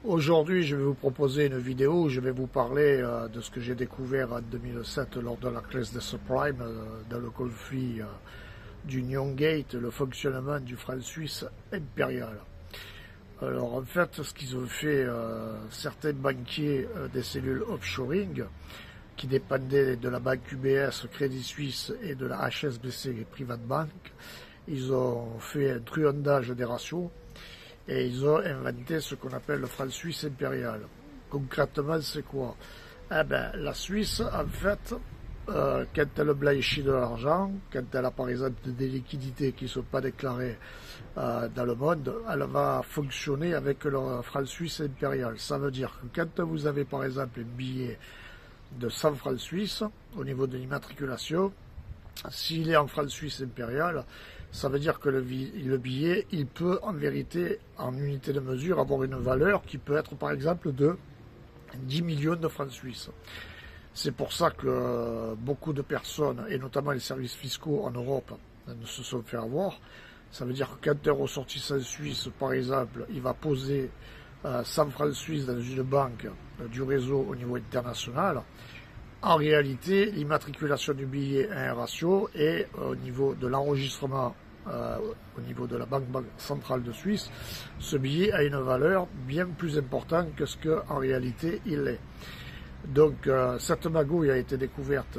Aujourd'hui, je vais vous proposer une vidéo où je vais vous parler de ce que j'ai découvert en 2007 lors de la crise des subprimes dans le conflit d'Union Gate, le fonctionnement du franc suisse impérial. Alors en fait, ce qu'ils ont fait certains banquiers des cellules offshoring qui dépendaient de la banque UBS, Crédit Suisse et de la HSBC Private Bank, ils ont fait un truandage des ratios et ils ont inventé ce qu'on appelle le franc suisse impérial. Concrètement, c'est quoi? Eh ben, la Suisse, en fait, quand elle blanchit de l'argent, quand elle a par exemple des liquidités qui ne sont pas déclarées dans le monde, elle va fonctionner avec le franc suisse impérial. Ça veut dire que quand vous avez par exemple un billet de 100 francs suisses, au niveau de l'immatriculation, s'il est en franc suisse impérial, ça veut dire que le billet, il peut en vérité, en unité de mesure, avoir une valeur qui peut être par exemple de 10 millions de francs suisses. C'est pour ça que beaucoup de personnes, et notamment les services fiscaux en Europe, ne se sont fait avoir. Ça veut dire que quand un ressortissant suisse, par exemple, il va poser 100 francs suisses dans une banque du réseau au niveau international, en réalité, l'immatriculation du billet a un ratio et au niveau de l'enregistrement, au niveau de la Banque centrale de Suisse, ce billet a une valeur bien plus importante que ce qu'en réalité il est. Donc cette magouille a été découverte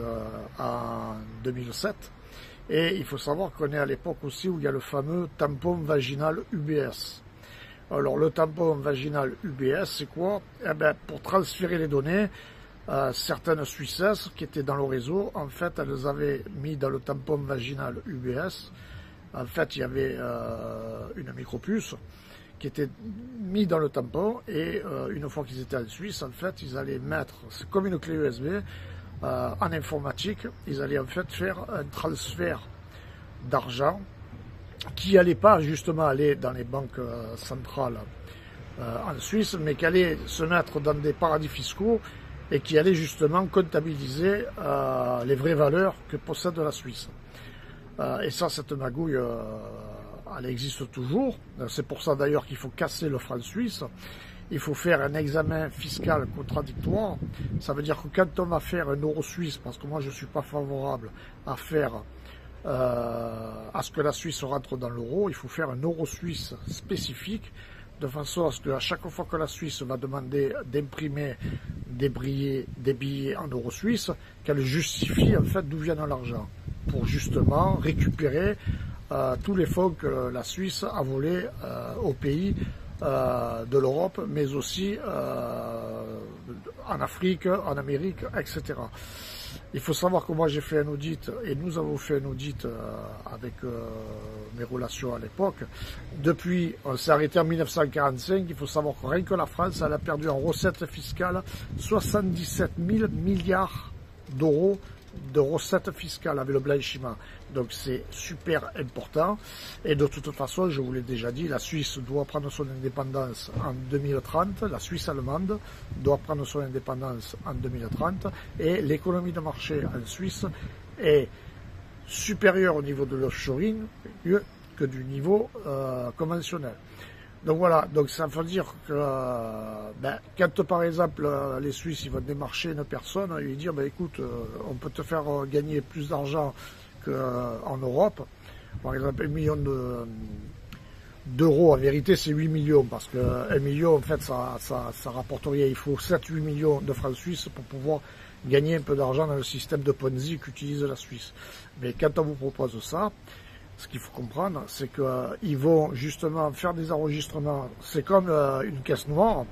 en 2007 et il faut savoir qu'on est à l'époque aussi où il y a le fameux tampon vaginal UBS. Alors le tampon vaginal UBS, c'est quoi? Eh bien, pour transférer les données, certaines Suissesses qui étaient dans le réseau, en fait, elles avaient mis dans le tampon vaginal UBS, en fait, il y avait une micropuce qui était mise dans le tampon et une fois qu'ils étaient en Suisse, en fait, ils allaient mettre, c'est comme une clé USB, en informatique, ils allaient en fait faire un transfert d'argent qui n'allait pas justement aller dans les banques centrales en Suisse, mais qui allait se mettre dans des paradis fiscaux et qui allait justement comptabiliser les vraies valeurs que possède la Suisse. Et ça, cette magouille, elle existe toujours. C'est pour ça d'ailleurs qu'il faut casser le franc suisse. Il faut faire un examen fiscal contradictoire. Ça veut dire que quand on va faire un euro suisse, parce que moi je ne suis pas favorable à faire à ce que la Suisse rentre dans l'euro, il faut faire un euro suisse spécifique, de façon à ce qu'à chaque fois que la Suisse va demander d'imprimer des billets en euros suisses, qu'elle justifie en fait d'où vient l'argent, pour justement récupérer tous les fonds que la Suisse a volés au pays de l'Europe, mais aussi en Afrique, en Amérique, etc. Il faut savoir que moi j'ai fait un audit, et nous avons fait un audit avec mes relations à l'époque. Depuis, on s'est arrêté en 1945, il faut savoir que rien que la France, elle a perdu en recettes fiscales 77 000 milliards d'euros de recettes fiscales avec le blanchiment. Donc c'est super important. Et de toute façon, je vous l'ai déjà dit, la Suisse doit prendre son indépendance en 2030, la Suisse allemande doit prendre son indépendance en 2030, et l'économie de marché en Suisse est supérieure au niveau de l'offshoring que du niveau conventionnel. Donc voilà, donc ça veut dire que quand par exemple les Suisses ils vont démarcher une personne et lui dire écoute, on peut te faire gagner plus d'argent qu'en Europe, par exemple 1 million d'euros, en vérité c'est 8 millions, parce que 1 million en fait ça rapporte rien, il faut 7-8 millions de francs suisses pour pouvoir gagner un peu d'argent dans le système de Ponzi qu'utilise la Suisse. Mais quand on vous propose ça, ce qu'il faut comprendre, c'est qu'ils vont justement faire des enregistrements. C'est comme une caisse noire.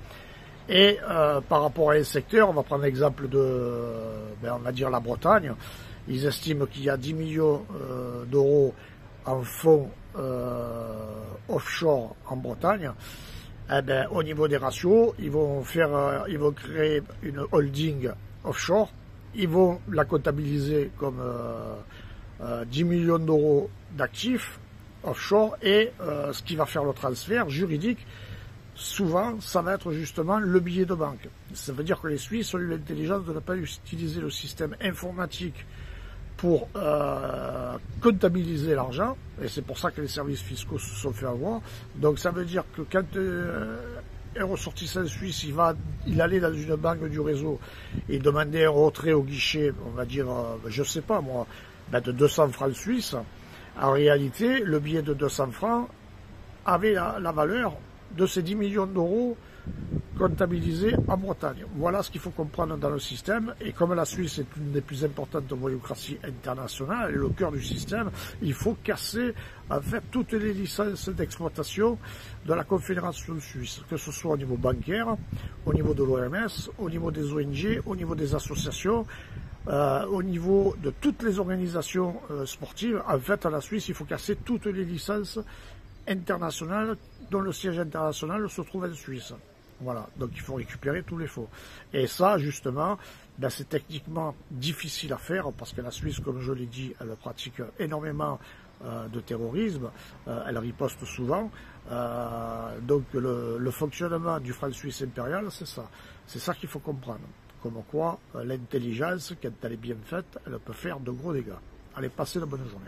Et par rapport à un secteur, on va prendre l'exemple de, on va dire la Bretagne. Ils estiment qu'il y a 10 millions d'euros en fonds offshore en Bretagne. Eh bien, au niveau des ratios, ils vont créer une holding offshore. Ils vont la comptabiliser comme 10 millions d'euros d'actifs offshore, et ce qui va faire le transfert juridique, souvent, ça va être justement le billet de banque. Ça veut dire que les Suisses ont eu l'intelligence de ne pas utiliser le système informatique pour comptabiliser l'argent, et c'est pour ça que les services fiscaux se sont fait avoir. Donc ça veut dire que quand un ressortissant suisse, il allait dans une banque du réseau et demandait un retrait au guichet, on va dire, je sais pas moi, de 200 francs suisses, en réalité, le billet de 200 francs avait la valeur de ces 10 millions d'euros comptabilisés en Bretagne. Voilà ce qu'il faut comprendre dans le système. Et comme la Suisse est une des plus importantes bureaucraties internationales, et le cœur du système, il faut casser en fait toutes les licences d'exploitation de la Confédération suisse, que ce soit au niveau bancaire, au niveau de l'OMS, au niveau des ONG, au niveau des associations, au niveau de toutes les organisations sportives. En fait, à la Suisse, il faut casser toutes les licences internationales dont le siège international se trouve en Suisse. Voilà, donc il faut récupérer tous les faux. Et ça, justement, c'est techniquement difficile à faire parce que la Suisse, comme je l'ai dit, elle pratique énormément de terrorisme, elle riposte souvent. Donc le fonctionnement du franc suisse impérial, c'est ça. C'est ça qu'il faut comprendre. Comme quoi, l'intelligence, quand elle est bien faite, elle peut faire de gros dégâts. Allez, passez une bonne journée.